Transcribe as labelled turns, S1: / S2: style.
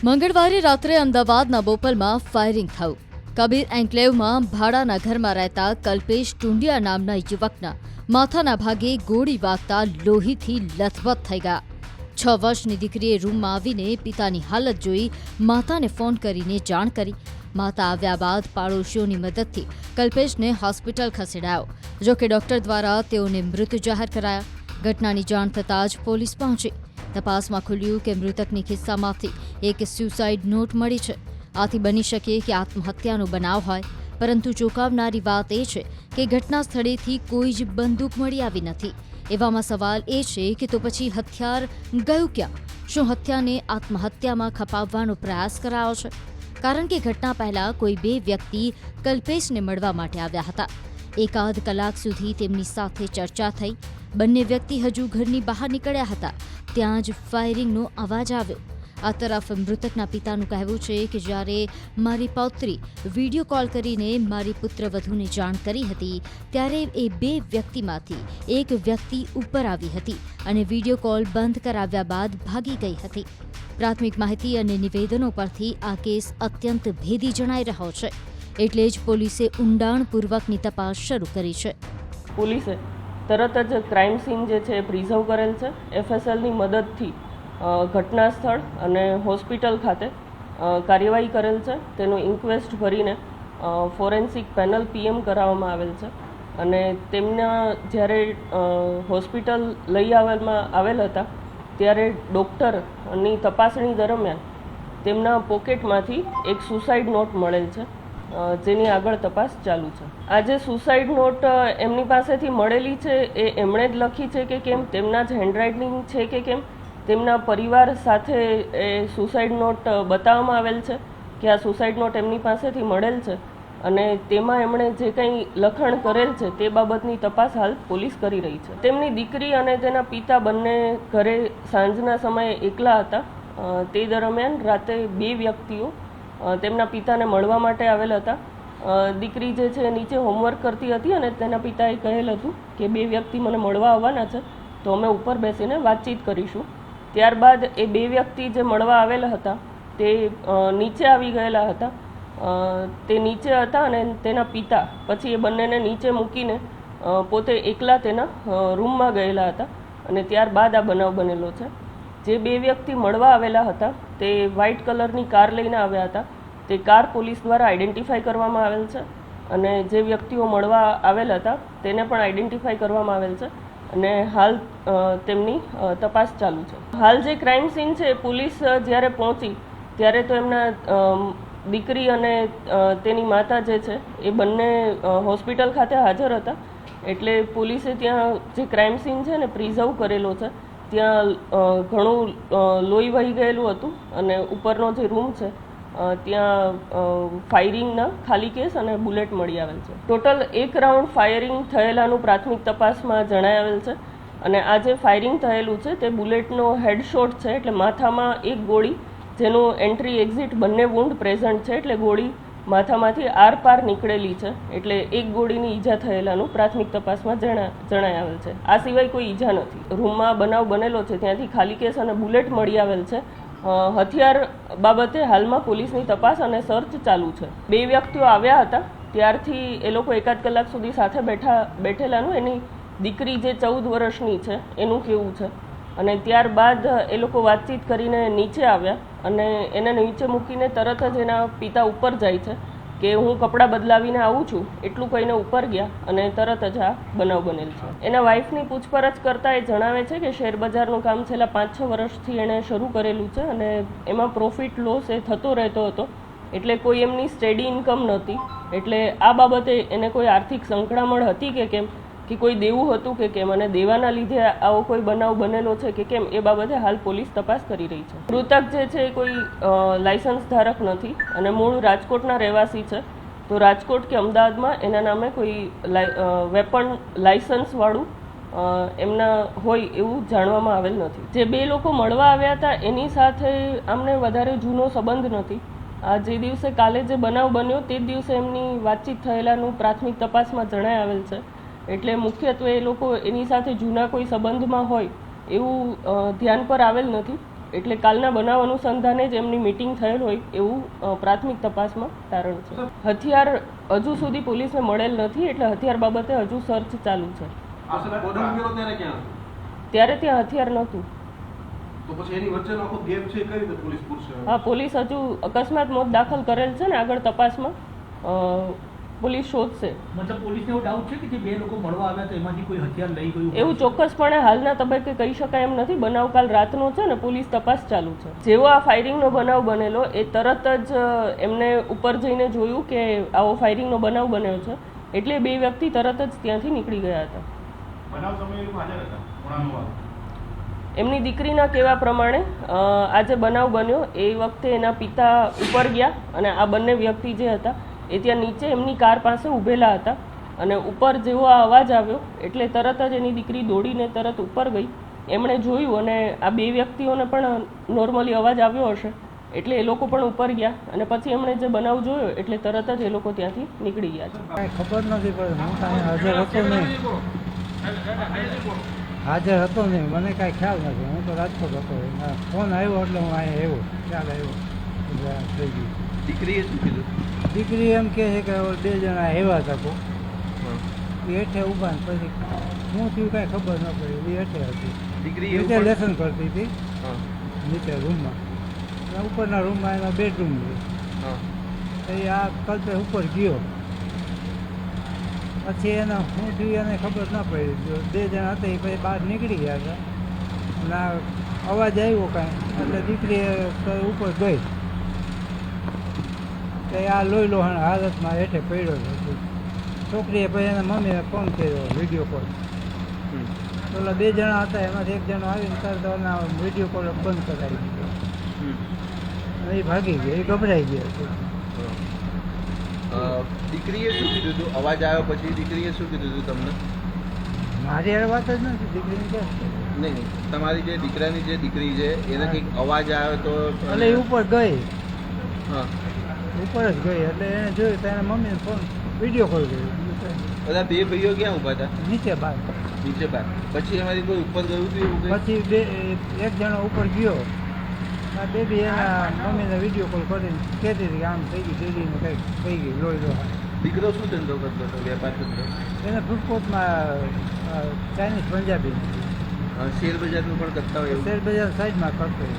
S1: મંગળવારે રાત્રે અમદાવાદના બોપલમાં ફાયરિંગ થયું. કબીર એન્કલેવમાં ભાડાના ઘરમાં રહેતા કલ્પેશ ટુંડિયા નામના યુવકના માથાના ભાગે ગોળી વાગતા લોહીથી લથબથ થઈ ગયા. 6 વર્ષની દીકરીએ રૂમમાં આવીને પિતાની હાલત જોઈ માતાને ફોન કરીને જાણ કરી. માતા આવ્યા બાદ પાડોશીઓની મદદથી કલ્પેશને હોસ્પિટલ ખસેડાયો. જોકે ડોક્ટર દ્વારા તેઓને મૃત જાહેર કરાયા. ઘટનાની જાણ થતાં જ પોલીસ પહોંચી. તપાસમાં ખુલ્યું કે મૃતકની ખિસ્સામાંથી એક સ્યુસાઇડ નોટ મળી છે. આથી બની શકે કે આત્મહત્યાનો બનાવ હોય, પરંતુ ચોંકાવનારી વાત એ છે કે ઘટના સ્થળેથી કોઈ જ બંદૂક મળી આવી નથી. એવામાં સવાલ એ છે કે તો પછી હથિયાર ગયું ક્યાં? શું હત્યાને આત્મહત્યામાં ખપાવવાનો પ્રયાસ કરાયો છે? કારણ કે ઘટના પહેલા કોઈ 2 વ્યક્તિ કલ્પેશને મળવા માટે આવ્યા હતા. એકાદ કલાક સુધી તેમની સાથે ચર્ચા થઈ. બંને વ્યક્તિ હજુ ઘરની બહાર નીકળ્યા હતા ત્યાં જ ફાયરિંગનો અવાજ આવ્યો. આ તરફ મૃતકના પિતાનું કહેવું છે કે જ્યારે મારી પૌત્રી વિડીયો કોલ કરીને મારી પુત્રવધૂને જાણ કરી હતી ત્યારે એ 2 વ્યક્તિમાંથી એક વ્યક્તિ ઉપર આવી હતી અને વિડીયો કોલ બંધ કરાવ્યા બાદ ભાગી ગઈ હતી. પ્રાથમિક માહિતી અને નિવેદનો પરથી આ કેસ અત્યંત ભેદી જણાઈ રહ્યો છે. એટલે જ પોલીસે ઊંડાણપૂર્વકની તપાસ શરૂ કરી છે.
S2: પોલીસે તરત જ ક્રાઇમ સીન જે છે એ પ્રિઝર્વ કરેલ છે. એફએસએલની મદદથી ઘટના સ્થળ અને હોસ્પિટલ ખાતે કાર્યવાહી કરેલ છે. તેનું ઇન્ક્વેસ્ટ ભરીને ફોરેન્સિક પેનલ પીએમ કરાવવામાં આવેલ છે અને તેમના જ્યારે હોસ્પિટલ લઈ આવેલ હતા ત્યારે ડૉક્ટરની તપાસણી દરમિયાન તેમના પોકેટમાંથી એક સુસાઇડ નોટ મળેલ છે, જેની આગળ તપાસ ચાલુ છે. આ જે સુસાઇડ નોટ એમની પાસેથી મળેલી છે એ એમણે જ લખી છે કે કેમ, તેમના જ હેન્ડરાઇટિંગ છે કે કેમ, તેમના પરિવાર સાથે એ સુસાઇડ નોટ બતાવવામાં આવેલ છે કે આ સુસાઇડ નોટ એમની પાસેથી મળેલ છે અને તેમાં એમણે જે કંઈ લખાણ કરેલ છે તે બાબતની તપાસ હાલ પોલીસ કરી રહી છે. તેમની દીકરી અને તેના પિતા બંને ઘરે સાંજના સમયે એકલા હતા. તે દરમિયાન રાતે 2 વ્યક્તિઓ તેમના પિતાને મળવા માટે આવેલ હતા. દીકરી જે છે નીચે હોમવર્ક કરતી હતી અને તેના પિતાએ કહેલ હતું કે 2 વ્યક્તિ મને મળવા આવવાના છે, તો અમે ઉપર બેસીને વાતચીત કરીશું. ત્યારબાદ એ 2 વ્યક્તિ જે મળવા આવેલા હતા તે નીચે આવી ગયેલા હતા. તે નીચે હતા અને તેના પિતા પછી એ બંનેને નીચે મૂકીને પોતે એકલા તેના રૂમમાં ગયેલા હતા અને ત્યારબાદ આ બનાવ બનેલો છે. જે 2 વ્યક્તિ મળવા આવેલા હતા તે વ્હાઇટ કલરની કાર લઈને આવ્યા હતા. તે કાર પોલીસ દ્વારા આઈડેન્ટિફાઈ કરવામાં આવેલ છે અને જે વ્યક્તિઓ મળવા આવેલ હતા તેને પણ આઈડેન્ટિફાઈ કરવામાં આવેલ છે અને હાલ તેમની તપાસ ચાલુ છે. હાલ જે ક્રાઇમ સીન છે પોલીસ જ્યારે પહોંચી ત્યારે તો એમના દીકરી અને તેની માતા જે છે એ બંને હોસ્પિટલ ખાતે હાજર હતા. એટલે પોલીસે ત્યાં જે ક્રાઇમ સીન છે ને પ્રિઝર્વ કરેલો છે. ત્યાં ઘણું લોહી વહી ગયેલું હતું અને ઉપરનો જે રૂમ છે ત્યાં ફાયરિંગના ખાલી કેસ અને બુલેટ મળી આવેલ છે. ટોટલ 1 રાઉન્ડ ફાયરિંગ થયેલાનું પ્રાથમિક તપાસમાં જણાઈ આવેલ છે અને આ જે ફાયરિંગ થયેલું છે તે બુલેટનો હેડશોટ છે, એટલે માથામાં 1 ગોળી જેનું એન્ટ્રી એક્ઝિટ બંને વુન્ડ પ્રેઝન્ટ છે, એટલે ગોળી માથામાંથી આરપાર નીકળેલી છે, એટલે 1 ગોળીની ઈજા થયેલાનું પ્રાથમિક તપાસમાં જણાઈ આવેલ છે. આ સિવાય કોઈ ઈજા નથી. રૂમમાં બનાવ બનેલો છે ત્યાંથી ખાલી કેસ અને બુલેટ મળી આવેલ છે. હથિયાર બાબતે હાલમાં પોલીસની તપાસ અને સર્ચ ચાલુ છે. 2 વ્યક્તિઓ આવ્યા હતા ત્યારથી એ લોકો એકાદ કલાક સુધી સાથે બેઠેલાનું એની દીકરી જે 14 વર્ષની છે એનું કેવું છે અને ત્યારબાદ એ લોકો વાતચીત કરીને નીચે આવ્યા અને એને નીચે મૂકીને તરત જ એના પિતા ઉપર જાય છે કે હું કપડાં બદલાવીને આવું છું, એટલું કહીને ઉપર ગયા અને તરત જ આ બનાવ બનેલ છે. એના વાઇફની પૂછપરછ કરતાં એ જણાવે છે કે શેરબજારનું કામ છેલ્લા 5-6 વર્ષથી એણે શરૂ કરેલું છે અને એમાં પ્રોફિટ લોસ એ થતો રહેતો હતો, એટલે કોઈ એમની સ્ટેડી ઇન્કમ નહોતી. એટલે આ બાબતે એને કોઈ આર્થિક સંકળામણ હતી કે કેમ, કે કોઈ દેવું હતું કે કેમ અને દેવાના લીધે આવો કોઈ બનાવ બનેલો છે કે કેમ, એ બાબતે હાલ પોલીસ તપાસ કરી રહી છે. મૃતક જે છે કોઈ લાયસન્સ ધારક નથી અને મૂળ રાજકોટના રહેવાસી છે. તો રાજકોટ કે અમદાવાદમાં એના નામે કોઈ વેપન લાયસન્સવાળું એમના હોય એવું જાણવામાં આવેલ નથી. જે 2 લોકો મળવા આવ્યા હતા એની સાથે આમને વધારે જૂનો સંબંધ નથી. આ જે દિવસે કાલે જે બનાવ બન્યો તે દિવસે એમની વાતચીત થયેલાનું પ્રાથમિક તપાસમાં જણાઈ આવેલ છે. એટલે મુખ્યત્વે એ લોકો એની સાથે જૂના કોઈ સંબંધમાં હોય એવું ધ્યાન પર આવેલ નથી. એટલે કાલના બનાવ અનુસંધાને જ એમની મિટિંગ થયેલ હોય એવું પ્રાથમિક તપાસમાં તારણ છે. હથિયાર હજુ સુધી પોલીસને મળેલ નથી, એટલે હથિયાર બાબતે હજુ સર્ચ ચાલુ છે. ત્યારે ત્યાં હથિયાર નહોતું. હા, પોલીસ હજુ અકસ્માત મોત દાખલ કરેલ છે ને આગળ તપાસમાં પોલીસ શોધશે.
S3: મતલબ પોલીસને એવો ડાઉટ છે કે જે બે લોકો મળવા આવ્યા તો એમાંથી કોઈ હથિયાર લઈ ગયું
S2: એવું ચોક્કસપણે હાલના તબક્કે કહી શકાય એમ નથી. બનાવ કાલ રાતનો છે ને પોલીસ તપાસ ચાલુ છે. જેવો આ ફાયરિંગનો બનાવ બનેલો એ તરત જ એમને ઉપર જઈને જોયું કે આવો ફાયરિંગનો બનાવ બન્યો છે, એટલે બે વ્યક્તિ તરત જ ત્યાંથી નીકળી ગયા હતા. એમની દીકરીના કહેવા પ્રમાણે આજે બનાવ બન્યો એ વખતે એના પિતા ઉપર ગયા અને આ બંને વ્યક્તિ જે હતા એ ત્યાં નીચે એમની કાર પાસે ઊભેલા હતા અને ઉપર જેવો આ અવાજ આવ્યો એટલે તરત જ એની દીકરી દોડીને તરત ઉપર ગઈ. એમણે જોયું અને આ બે વ્યક્તિઓને પણ નોર્મલી અવાજ આવ્યો હશે એટલે એ લોકો પણ ઉપર ગયા અને પછી એમણે જે બનાવ જોયો એટલે તરત જ એ લોકો ત્યાંથી નીકળી ગયા છે.
S4: ખબર નથી પડતી, હું કાંઈ હાજર હતો નહીં, હાજર હતો નહીં, મને કાંઈ ખ્યાલ નથી. હું તો રાજકોટ હતો, ફોન આવ્યો એટલે હું અહીંયા આવ્યો, ખ્યાલ આવ્યો થઈ ગયું.
S5: દીકરીએ શું કીધું?
S4: દીકરી એમ કહે છે કે બે જણા આવ્યા હતા કો એ હેઠે ઊભા ને પછી શું થયું કાંઈ ખબર ન પડી. એ હેઠે હતી,
S5: દીકરી
S4: નીચે લેસન કરતી હતી નીચે રૂમમાં, ઉપરના રૂમમાં એના બેડરૂમ છે. એ આ કલ્પે ઉપર ગયો પછી એને શું થયું એને ખબર ન પડી. બે જણા હતા એ પછી બહાર નીકળી ગયા હતા અને આ અવાજ આવ્યો કાંઈ એટલે દીકરી ઉપર ગઈ તો આ લોહી લોહાણ હાલતમાં હેઠે પડ્યો હતો. છોકરીએ પછી એના મમ્મીને ફોન કર્યો વિડીયો કોલ. પેલા બે જણા હતા એમાંથી એક જણો આવીને તરત એના વિડીયો કોલ બંધ કરાવી દીધો અને એ ભાગી ગયો, એ ગભરાઈ ગયો.
S5: દીકરીએ શું કીધું હતું? અવાજ આવ્યો પછી દીકરીએ શું કીધું હતું તમને?
S4: મારી હારે વાત જ નથી દીકરીની કે
S5: નહીં, તમારી જે દીકરાની જે દીકરી છે એને કંઈક અવાજ આવ્યો તો
S4: એટલે એ ઉપર ગઈ,
S5: હા,
S4: ઉપર જ ગઈ એટલે એને જોયું તો એના મમ્મીને ફોન વિડીયો કોલ કર્યો.
S5: બધા બે ભાઈઓ ક્યાં ઊભા હતા?
S4: નીચે બહાર.
S5: નીચે બાર. પછી એમાંથી કોઈ ઉપર ગયું હતું એવું કંઈ?
S4: પછી બે એક જણો ઉપર ગયો, આ બેબી એના મમ્મીને વિડીયો કોલ કરીને કહેતી હતી કે આમ થઈ ગઈ દીદીને કંઈક થઈ ગઈ લોહી લોહા.
S5: દીકરો શું ધંધો કરતો હતો? વેપાર ધંધો?
S4: એને ફૂટકોટમાં ચાઇનીઝ પંજાબી
S5: શેર બજારનું પણ કરતા હોય એવું?
S4: શેર બજાર સાઈડમાં કરતો હોય.